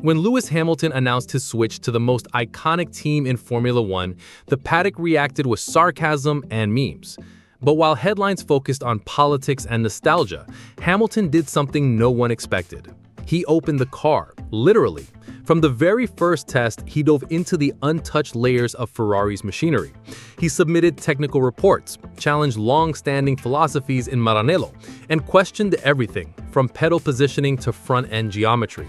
When Lewis Hamilton announced his switch to the most iconic team in Formula One, the paddock reacted with sarcasm and memes. But while headlines focused on politics and nostalgia, Hamilton did something no one expected. He opened the car, literally. From the very first test, he dove into the untouched layers of Ferrari's machinery. He submitted technical reports, challenged long-standing philosophies in Maranello, and questioned everything, from pedal positioning to front-end geometry.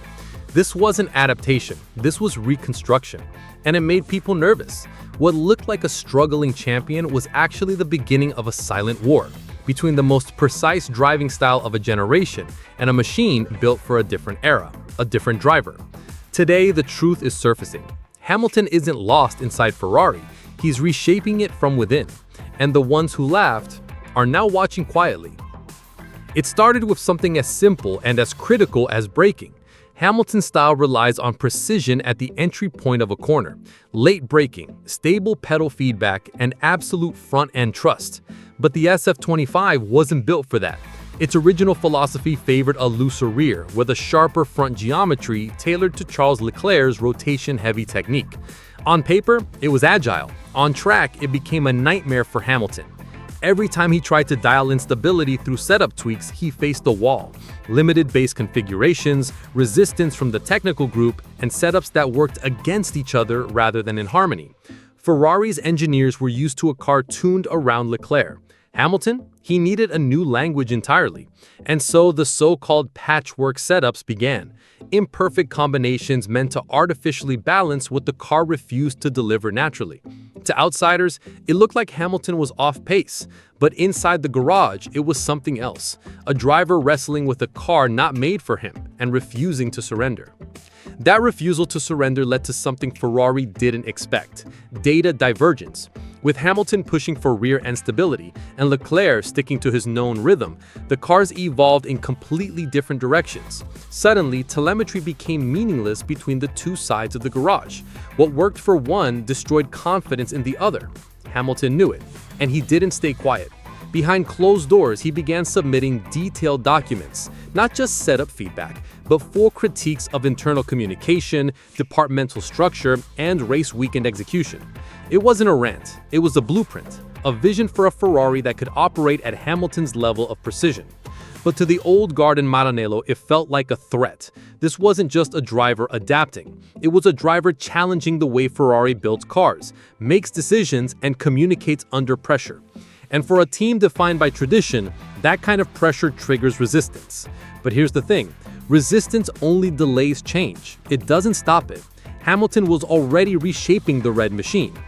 This wasn't adaptation, this was reconstruction, and it made people nervous. What looked like a struggling champion was actually the beginning of a silent war between the most precise driving style of a generation and a machine built for a different era, a different driver. Today, the truth is surfacing. Hamilton isn't lost inside Ferrari, he's reshaping it from within, and the ones who laughed are now watching quietly. It started with something as simple and as critical as braking. Hamilton's style relies on precision at the entry point of a corner, late braking, stable pedal feedback, and absolute front-end trust. But the SF25 wasn't built for that. Its original philosophy favored a looser rear with a sharper front geometry tailored to Charles Leclerc's rotation-heavy technique. On paper, it was agile. On track, it became a nightmare for Hamilton. Every time he tried to dial in stability through setup tweaks, he faced a wall. Limited base configurations, resistance from the technical group, and setups that worked against each other rather than in harmony. Ferrari's engineers were used to a car tuned around Leclerc. Hamilton, he needed a new language entirely. And so the so-called patchwork setups began. Imperfect combinations meant to artificially balance what the car refused to deliver naturally. To outsiders, it looked like Hamilton was off pace, but inside the garage, it was something else. A driver wrestling with a car not made for him and refusing to surrender. That refusal to surrender led to something Ferrari didn't expect: data divergence. With Hamilton pushing for rear-end stability and Leclerc sticking to his known rhythm, the cars evolved in completely different directions. Suddenly, telemetry became meaningless between the two sides of the garage. What worked for one destroyed confidence in the other. Hamilton knew it, and he didn't stay quiet. Behind closed doors, he began submitting detailed documents, not just setup feedback, but full critiques of internal communication, departmental structure, and race weekend execution. It wasn't a rant, it was a blueprint, a vision for a Ferrari that could operate at Hamilton's level of precision. But to the old guard in Maranello, it felt like a threat. This wasn't just a driver adapting. It was a driver challenging the way Ferrari builds cars, makes decisions, and communicates under pressure. And for a team defined by tradition, that kind of pressure triggers resistance. But here's the thing, resistance only delays change. It doesn't stop it. Hamilton was already reshaping the red machine.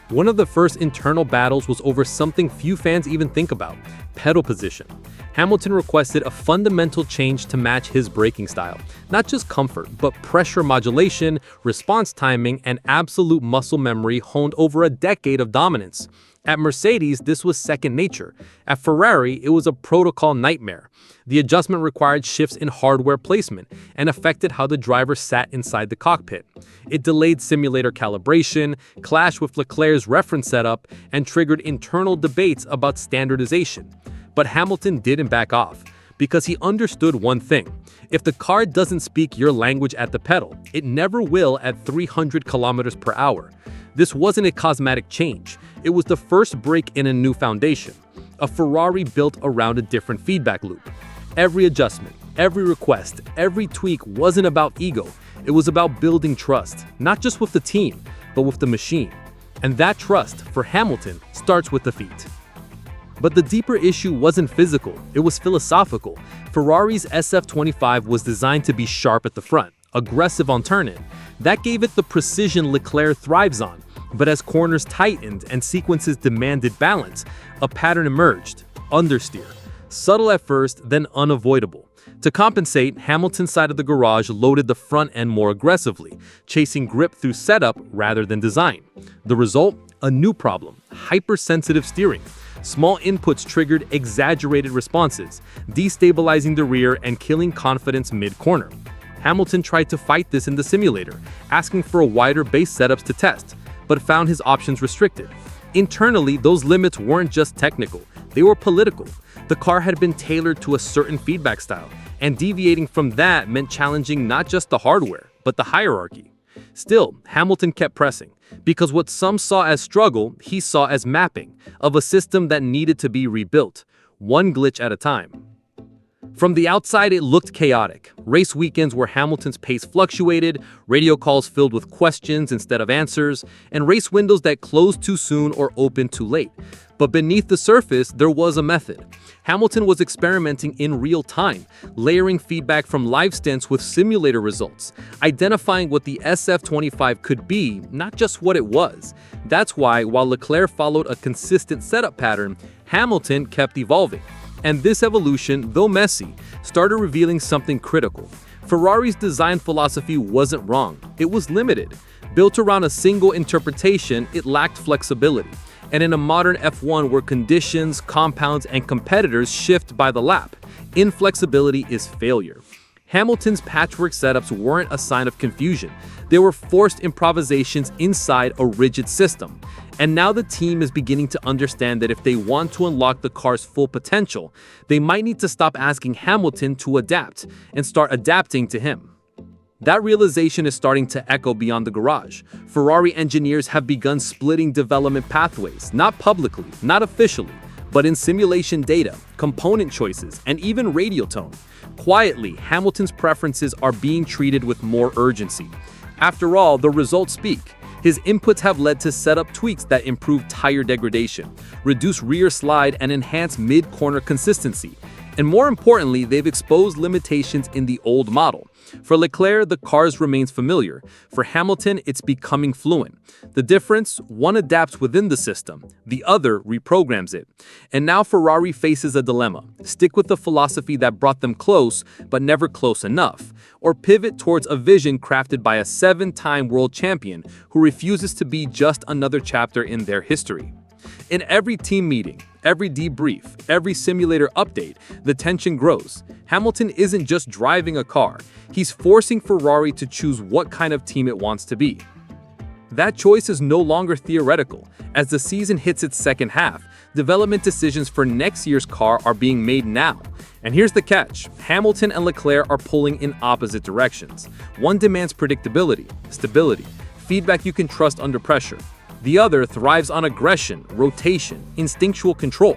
One of the first internal battles was over something few fans even think about: pedal position. Hamilton requested a fundamental change to match his braking style. Not just comfort, but pressure modulation, response timing, and absolute muscle memory honed over a decade of dominance. At Mercedes, this was second nature. At Ferrari, it was a protocol nightmare. The adjustment required shifts in hardware placement and affected how the driver sat inside the cockpit. It delayed simulator calibration, clashed with Leclerc's reference setup, and triggered internal debates about standardization. But Hamilton didn't back off, because he understood one thing: if the car doesn't speak your language at the pedal, it never will at 300 kilometers per hour. This wasn't a cosmetic change. It was the first break in a new foundation, a Ferrari built around a different feedback loop. Every adjustment, every request, every tweak wasn't about ego. It was about building trust, not just with the team, but with the machine. And that trust, for Hamilton, starts with the feet. But the deeper issue wasn't physical, it was philosophical. Ferrari's SF25 was designed to be sharp at the front, aggressive on turn-in. That gave it the precision Leclerc thrives on. But as corners tightened and sequences demanded balance, a pattern emerged: understeer. Subtle at first, then unavoidable. To compensate, Hamilton's side of the garage loaded the front end more aggressively, chasing grip through setup rather than design. The result? A new problem: hypersensitive steering. Small inputs triggered exaggerated responses, destabilizing the rear and killing confidence mid-corner. Hamilton tried to fight this in the simulator, asking for a wider base setups to test, but found his options restricted. Internally, those limits weren't just technical, they were political. The car had been tailored to a certain feedback style, and deviating from that meant challenging not just the hardware, but the hierarchy. Still, Hamilton kept pressing, because what some saw as struggle, he saw as mapping of a system that needed to be rebuilt, one glitch at a time. From the outside, it looked chaotic. Race weekends where Hamilton's pace fluctuated, radio calls filled with questions instead of answers, and race windows that closed too soon or opened too late. But beneath the surface, there was a method. Hamilton was experimenting in real time, layering feedback from live stints with simulator results, identifying what the SF25 could be, not just what it was. That's why, while Leclerc followed a consistent setup pattern, Hamilton kept evolving. And this evolution, though messy, started revealing something critical. Ferrari's design philosophy wasn't wrong, it was limited. Built around a single interpretation, it lacked flexibility. And in a modern F1 where conditions, compounds, and competitors shift by the lap, inflexibility is failure. Hamilton's patchwork setups weren't a sign of confusion. They were forced improvisations inside a rigid system. And now the team is beginning to understand that if they want to unlock the car's full potential, they might need to stop asking Hamilton to adapt and start adapting to him. That realization is starting to echo beyond the garage. Ferrari engineers have begun splitting development pathways, not publicly, not officially, but in simulation data, component choices, and even radial tone. Quietly, Hamilton's preferences are being treated with more urgency. After all, the results speak. His inputs have led to setup tweaks that improve tire degradation, reduce rear slide, and enhance mid-corner consistency. And more importantly, they've exposed limitations in the old model. For Leclerc, the cars remains familiar. For Hamilton, it's becoming fluent. The difference, one adapts within the system, the other reprograms it. And now Ferrari faces a dilemma. Stick with the philosophy that brought them close, but never close enough, or pivot towards a vision crafted by a 7-time world champion who refuses to be just another chapter in their history. In every team meeting, every debrief, every simulator update, the tension grows. Hamilton isn't just driving a car, he's forcing Ferrari to choose what kind of team it wants to be. That choice is no longer theoretical. As the season hits its second half, development decisions for next year's car are being made now. And here's the catch. Hamilton and Leclerc are pulling in opposite directions. One demands predictability, stability, feedback you can trust under pressure. The other thrives on aggression, rotation, instinctual control.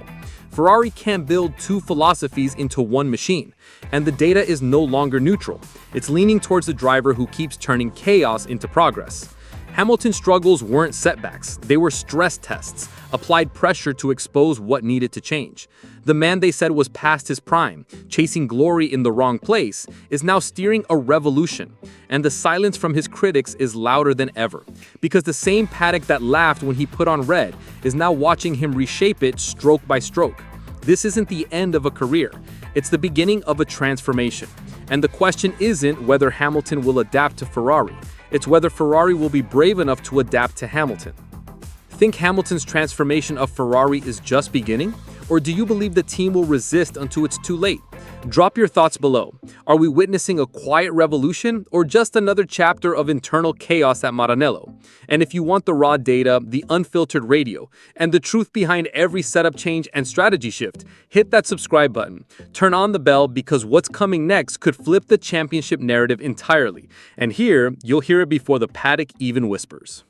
Ferrari can't build two philosophies into one machine, and the data is no longer neutral. It's leaning towards the driver who keeps turning chaos into progress. Hamilton's struggles weren't setbacks, they were stress tests, applied pressure to expose what needed to change. The man they said was past his prime, chasing glory in the wrong place, is now steering a revolution. And the silence from his critics is louder than ever, because the same paddock that laughed when he put on red is now watching him reshape it stroke by stroke. This isn't the end of a career, it's the beginning of a transformation. And the question isn't whether Hamilton will adapt to Ferrari, it's whether Ferrari will be brave enough to adapt to Hamilton. Think Hamilton's transformation of Ferrari is just beginning? Or do you believe the team will resist until it's too late? Drop your thoughts below. Are we witnessing a quiet revolution or just another chapter of internal chaos at Maranello? And if you want the raw data, the unfiltered radio, and the truth behind every setup change and strategy shift, hit that subscribe button. Turn on the bell because what's coming next could flip the championship narrative entirely. And here, you'll hear it before the paddock even whispers.